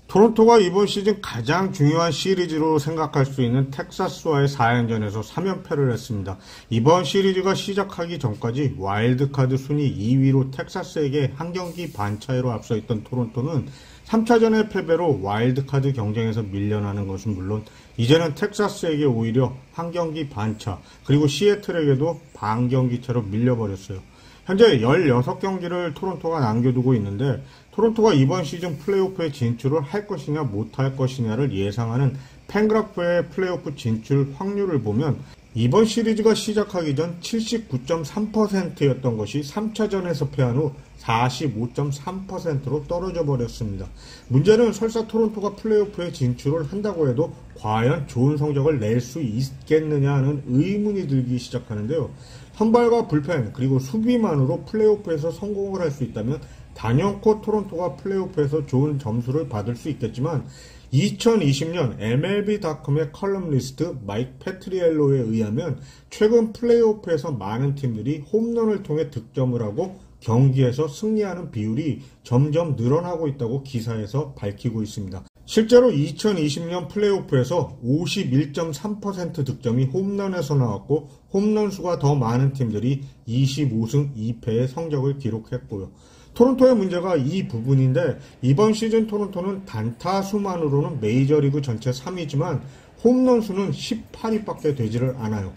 토론토가 이번 시즌 가장 중요한 시리즈로 생각할 수 있는 텍사스와의 4연전에서 3연패를 했습니다. 이번 시리즈가 시작하기 전까지 와일드카드 순위 2위로 텍사스에게 한 경기 반 차이로 앞서 있던 토론토는 3차전의 패배로 와일드카드 경쟁에서 밀려나는 것은 물론 이제는 텍사스에게 오히려 한 경기 반 차, 그리고 시애틀에게도 반 경기 차로 밀려버렸어요. 현재 16경기를 토론토가 남겨두고 있는데 토론토가 이번 시즌 플레이오프에 진출을 할 것이냐 못할 것이냐를 예상하는 팬그래프의 플레이오프 진출 확률을 보면 이번 시리즈가 시작하기 전 79.3%였던 것이 3차전에서 패한 후 45.3%로 떨어져 버렸습니다. 문제는 설사 토론토가 플레이오프에 진출을 한다고 해도 과연 좋은 성적을 낼 수 있겠느냐 하는 의문이 들기 시작하는데요. 선발과 불펜 그리고 수비만으로 플레이오프에서 성공을 할 수 있다면 단연코 토론토가 플레이오프에서 좋은 점수를 받을 수 있겠지만 2020년 MLB.com의 컬럼리스트 마이크 페트리엘로에 의하면 최근 플레이오프에서 많은 팀들이 홈런을 통해 득점을 하고 경기에서 승리하는 비율이 점점 늘어나고 있다고 기사에서 밝히고 있습니다. 실제로 2020년 플레이오프에서 51.3% 득점이 홈런에서 나왔고 홈런 수가 더 많은 팀들이 25승 2패의 성적을 기록했고요. 토론토의 문제가 이 부분인데 이번 시즌 토론토는 단타 수만으로는 메이저리그 전체 3위지만 홈런 수는 18위밖에 되지를 않아요.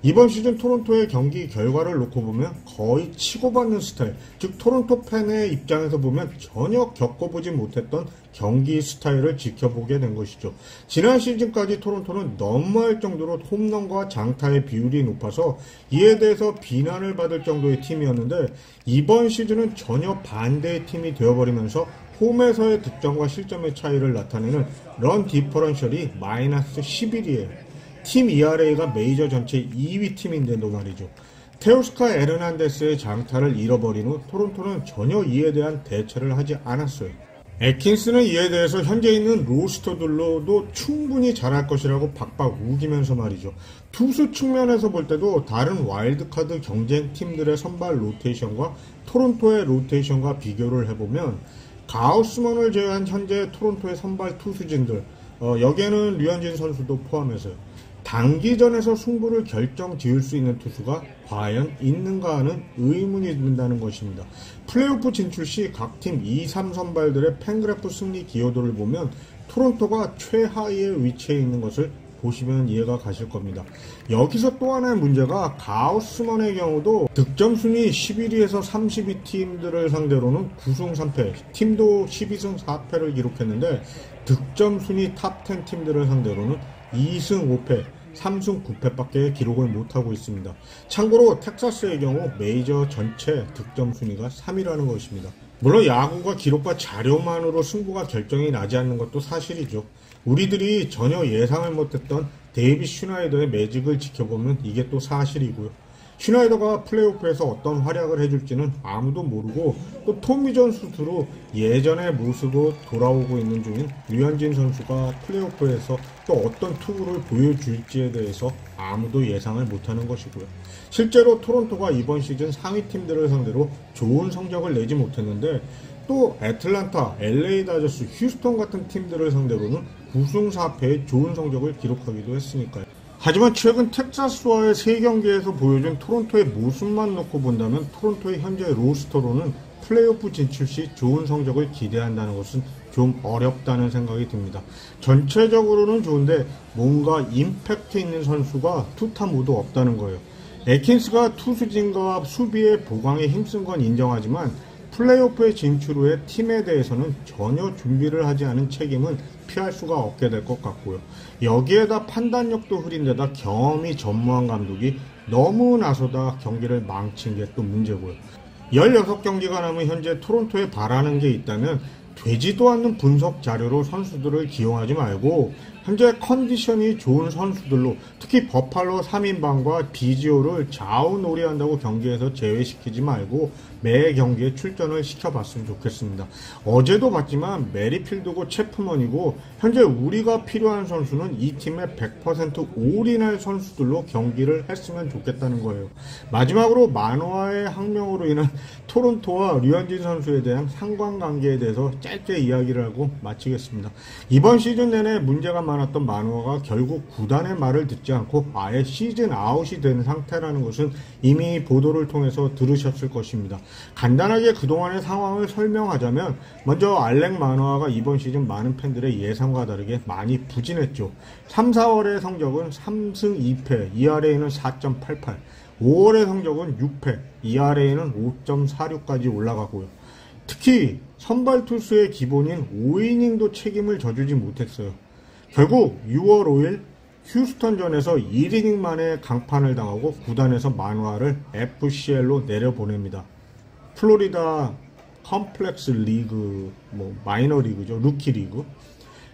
이번 시즌 토론토의 경기 결과를 놓고 보면 거의 치고받는 스타일, 즉 토론토 팬의 입장에서 보면 전혀 겪어보지 못했던 경기 스타일을 지켜보게 된 것이죠. 지난 시즌까지 토론토는 너무할 정도로 홈런과 장타의 비율이 높아서 이에 대해서 비난을 받을 정도의 팀이었는데 이번 시즌은 전혀 반대의 팀이 되어버리면서 홈에서의 득점과 실점의 차이를 나타내는 런 디퍼런셜이 마이너스 11이에요. 팀 ERA가 메이저 전체 2위 팀인데도 말이죠. 테오스카 에르난데스의 장타를 잃어버린 후 토론토는 전혀 이에 대한 대처를 하지 않았어요. 애킨스는 이에 대해서 현재 있는 로스터들로도 충분히 잘할 것이라고 박박 우기면서 말이죠. 투수 측면에서 볼 때도 다른 와일드카드 경쟁 팀들의 선발 로테이션과 토론토의 로테이션과 비교를 해보면 가우스먼을 제외한 현재 토론토의 선발 투수진들, 여기에는 류현진 선수도 포함해서요. 단기전에서 승부를 결정 지을 수 있는 투수가 과연 있는가 하는 의문이 든다는 것입니다. 플레이오프 진출 시 각 팀 2, 3선발들의 팬그래프 승리 기여도를 보면 토론토가 최하위에 위치해 있는 것을 보시면 이해가 가실 겁니다. 여기서 또 하나의 문제가 가우스먼의 경우도 득점 순위 11위에서 30위 팀들을 상대로는 9승 3패, 팀도 12승 4패를 기록했는데 득점 순위 탑 10 팀들을 상대로는 2승 5패, 3승 9패밖에 기록을 못하고 있습니다. 참고로 텍사스의 경우 메이저 전체 득점 순위가 3위라는 것입니다. 물론 야구가 기록과 자료만으로 승부가 결정이 나지 않는 것도 사실이죠. 우리들이 전혀 예상을 못했던 데이빗 슈나이더의 매직을 지켜보면 이게 또 사실이고요. 슈나이더가 플레이오프에서 어떤 활약을 해줄지는 아무도 모르고 또 토미존 수트로 예전의 모습으로 돌아오고 있는 중인 류현진 선수가 플레이오프에서 또 어떤 투구를 보여줄지에 대해서 아무도 예상을 못하는 것이고요. 실제로 토론토가 이번 시즌 상위 팀들을 상대로 좋은 성적을 내지 못했는데 또 애틀란타, LA 다저스, 휴스턴 같은 팀들을 상대로는 9승 4패의 좋은 성적을 기록하기도 했으니까요. 하지만 최근 텍사스와의 3경기에서 보여준 토론토의 모습만 놓고 본다면 토론토의 현재 로스터로는 플레이오프 진출 시 좋은 성적을 기대한다는 것은 좀 어렵다는 생각이 듭니다. 전체적으로는 좋은데 뭔가 임팩트 있는 선수가 투타 모두 없다는 거예요. 애킨스가 투수진과 수비의 보강에 힘쓴 건 인정하지만 플레이오프에 진출 후에 팀에 대해서는 전혀 준비를 하지 않은 책임은 피할 수가 없게 될 것 같고요. 여기에다 판단력도 흐린데다 경험이 전무한 감독이 너무 나서다 경기를 망친 게 또 문제고요. 16경기가 남은 현재 토론토에 바라는 게 있다면 되지도 않는 분석 자료로 선수들을 기용하지 말고 현재 컨디션이 좋은 선수들로 특히 버팔로 3인방과 비지오를 좌우놀이한다고 경기에서 제외시키지 말고 매 경기에 출전을 시켜봤으면 좋겠습니다. 어제도 봤지만 메리필드고 체프먼이고 현재 우리가 필요한 선수는 이 팀의 100% 올인할 선수들로 경기를 했으면 좋겠다는 거예요. 마지막으로 만화의 항명으로 인한 토론토와 류현진 선수에 대한 상관관계에 대해서 짧게 이야기를 하고 마치겠습니다. 이번 시즌 내내 문제가 많았던 만화가 결국 구단의 말을 듣지 않고 아예 시즌 아웃이 된 상태라는 것은 이미 보도를 통해서 들으셨을 것입니다. 간단하게 그동안의 상황을 설명하자면 먼저 알렉 만화가 이번 시즌 많은 팬들의 예상과 다르게 많이 부진했죠. 3, 4월의 성적은 3승 2패, ERA는 4.88, 5월의 성적은 6패, ERA는 5.46까지 올라가고요. 특히 선발 투수의 기본인 5이닝도 책임을 져주지 못했어요. 결국 6월 5일 휴스턴전에서 1이닝 만에 강판을 당하고 구단에서 만화를 FCL로 내려보냅니다. 플로리다 컴플렉스 리그, 마이너 리그죠. 루키 리그.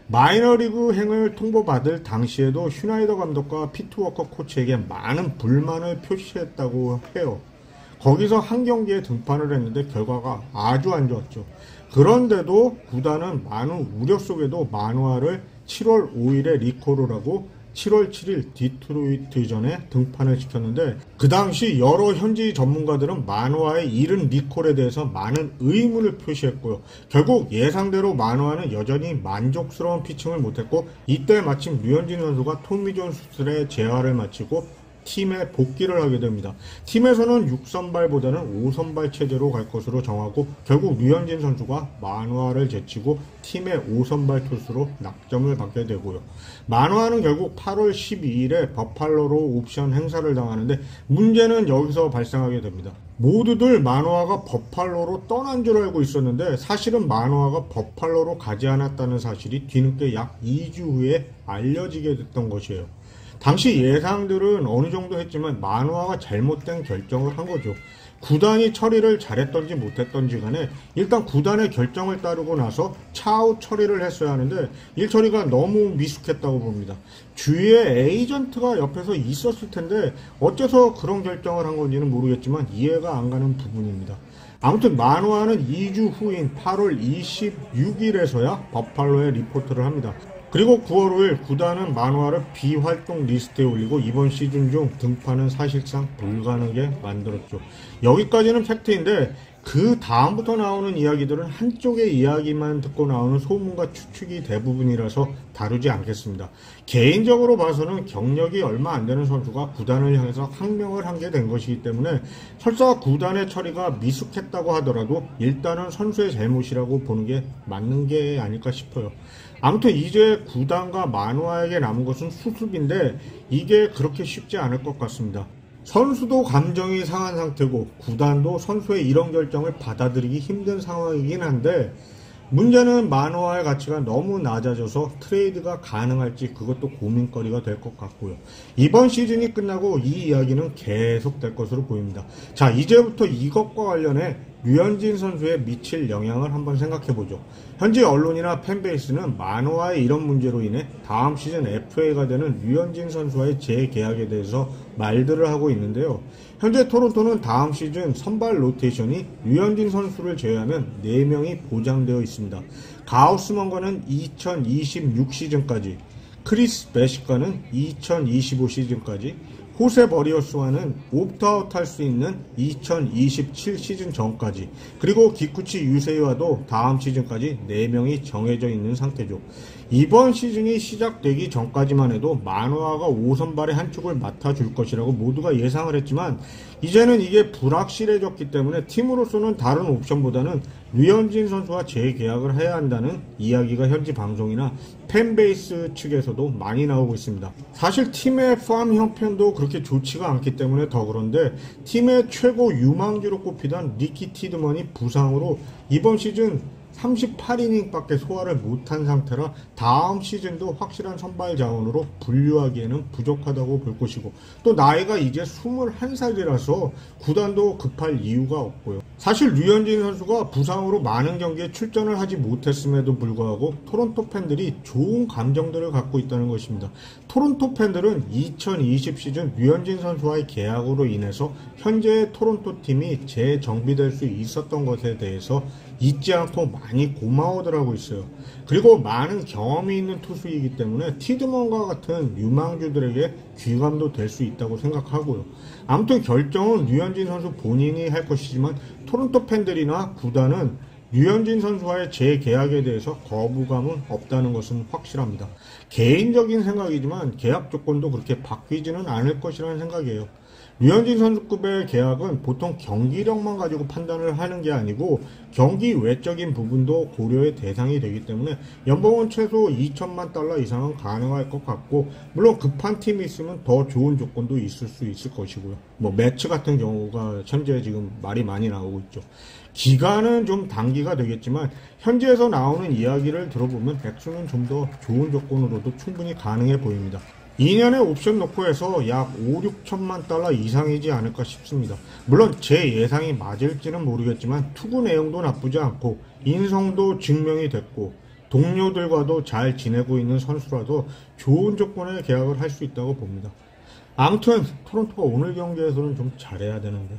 마이너 리그 행을 통보받을 당시에도 슈나이더 감독과 피트 워커 코치에게 많은 불만을 표시했다고 해요. 거기서 한 경기에 등판을 했는데 결과가 아주 안 좋았죠. 그런데도 구단은 많은 우려 속에도 만화를 7월 5일에 리콜을 하고 7월 7일 디트로이트전에 등판을 시켰는데 그 당시 여러 현지 전문가들은 만화의 이른 리콜에 대해서 많은 의문을 표시했고요. 결국 예상대로 만화는 여전히 만족스러운 피칭을 못했고 이때 마침 류현진 선수가 토미존 수술의 재활을 마치고 팀에 복귀를 하게 됩니다. 팀에서는 6선발보다는 5선발 체제로 갈 것으로 정하고 결국 류현진 선수가 만화를 제치고 팀의 5선발 투수로 낙점을 받게 되고요. 만화는 결국 8월 12일에 버팔로로 옵션 행사를 당하는데 문제는 여기서 발생하게 됩니다. 모두들 만화가 버팔로로 떠난 줄 알고 있었는데 사실은 만화가 버팔로로 가지 않았다는 사실이 뒤늦게 약 2주 후에 알려지게 됐던 것이에요. 당시 예상들은 어느 정도 했지만 만화가 잘못된 결정을 한 거죠. 구단이 처리를 잘했던지 못했던지 간에 일단 구단의 결정을 따르고 나서 차후 처리를 했어야 하는데 일 처리가 너무 미숙했다고 봅니다. 주위에 에이전트가 옆에서 있었을 텐데 어째서 그런 결정을 한 건지는 모르겠지만 이해가 안 가는 부분입니다. 아무튼 만화는 2주 후인 8월 26일에서야 버팔로에 리포트를 합니다. 그리고 9월 5일 구단은 만화를 비활동 리스트에 올리고 이번 시즌 중 등판은 사실상 불가능하게 만들었죠. 여기까지는 팩트인데 그 다음부터 나오는 이야기들은 한쪽의 이야기만 듣고 나오는 소문과 추측이 대부분이라서 다루지 않겠습니다. 개인적으로 봐서는 경력이 얼마 안 되는 선수가 구단을 향해서 항명을 한 게 된 것이기 때문에 설사 구단의 처리가 미숙했다고 하더라도 일단은 선수의 잘못이라고 보는 게 맞는 게 아닐까 싶어요. 아무튼 이제 구단과 만화에게 남은 것은 수습인데 이게 그렇게 쉽지 않을 것 같습니다. 선수도 감정이 상한 상태고 구단도 선수의 이런 결정을 받아들이기 힘든 상황이긴 한데 문제는 만화의 가치가 너무 낮아져서 트레이드가 가능할지 그것도 고민거리가 될 것 같고요. 이번 시즌이 끝나고 이 이야기는 계속될 것으로 보입니다. 자, 이제부터 이것과 관련해 류현진 선수에 미칠 영향을 한번 생각해보죠. 현지 언론이나 팬베이스는 만화의 이런 문제로 인해 다음 시즌 FA가 되는 류현진 선수와의 재계약에 대해서 말들을 하고 있는데요. 현재 토론토는 다음 시즌 선발 로테이션이 류현진 선수를 제외하면 4명이 보장되어 있습니다. 가우스먼과는 2026 시즌까지, 크리스 베시카는 2025 시즌까지, 호세 버리어스와는 옵트아웃 할 수 있는 2027 시즌 전까지, 그리고 기쿠치 유세이와도 다음 시즌까지 4명이 정해져 있는 상태죠. 이번 시즌이 시작되기 전까지만 해도 만화가 5선발의 한 축을 맡아줄 것이라고 모두가 예상을 했지만 이제는 이게 불확실해졌기 때문에 팀으로서는 다른 옵션보다는 류현진 선수와 재계약을 해야 한다는 이야기가 현지 방송이나 팬베이스 측에서도 많이 나오고 있습니다. 사실 팀의 팜 형편도 그렇게 좋지가 않기 때문에 더 그런데 팀의 최고 유망주로 꼽히던 니키 티드먼이 부상으로 이번 시즌 38이닝밖에 소화를 못한 상태라 다음 시즌도 확실한 선발 자원으로 분류하기에는 부족하다고 볼 것이고, 또 나이가 이제 21살이라서 구단도 급할 이유가 없고요. 사실 류현진 선수가 부상으로 많은 경기에 출전을 하지 못했음에도 불구하고 토론토 팬들이 좋은 감정들을 갖고 있다는 것입니다. 토론토 팬들은 2020 시즌 류현진 선수와의 계약으로 인해서 현재의 토론토 팀이 재정비될 수 있었던 것에 대해서 잊지 않고 많이 고마워들 하고 있어요. 그리고 많은 경험이 있는 투수이기 때문에 티드먼과 같은 유망주들에게 귀감도 될 수 있다고 생각하고요. 아무튼 결정은 류현진 선수 본인이 할 것이지만 토론토 팬들이나 구단은 류현진 선수와의 재계약에 대해서 거부감은 없다는 것은 확실합니다. 개인적인 생각이지만 계약 조건도 그렇게 바뀌지는 않을 것이라는 생각이에요. 류현진 선수급의 계약은 보통 경기력만 가지고 판단을 하는 게 아니고 경기 외적인 부분도 고려의 대상이 되기 때문에 연봉은 최소 2천만 달러 이상은 가능할 것 같고, 물론 급한 팀이 있으면 더 좋은 조건도 있을 수 있을 것이고요. 매츠 같은 경우가 현재 지금 말이 많이 나오고 있죠. 기간은 좀 단기가 되겠지만 현지에서 나오는 이야기를 들어보면 액수는 좀 더 좋은 조건으로도 충분히 가능해 보입니다. 2년의 옵션 놓고 해서 약 5, 6천만 달러 이상이지 않을까 싶습니다. 물론 제 예상이 맞을지는 모르겠지만 투구 내용도 나쁘지 않고 인성도 증명이 됐고 동료들과도 잘 지내고 있는 선수라도 좋은 조건의 계약을 할 수 있다고 봅니다. 아무튼 토론토가 오늘 경기에서는 좀 잘해야 되는데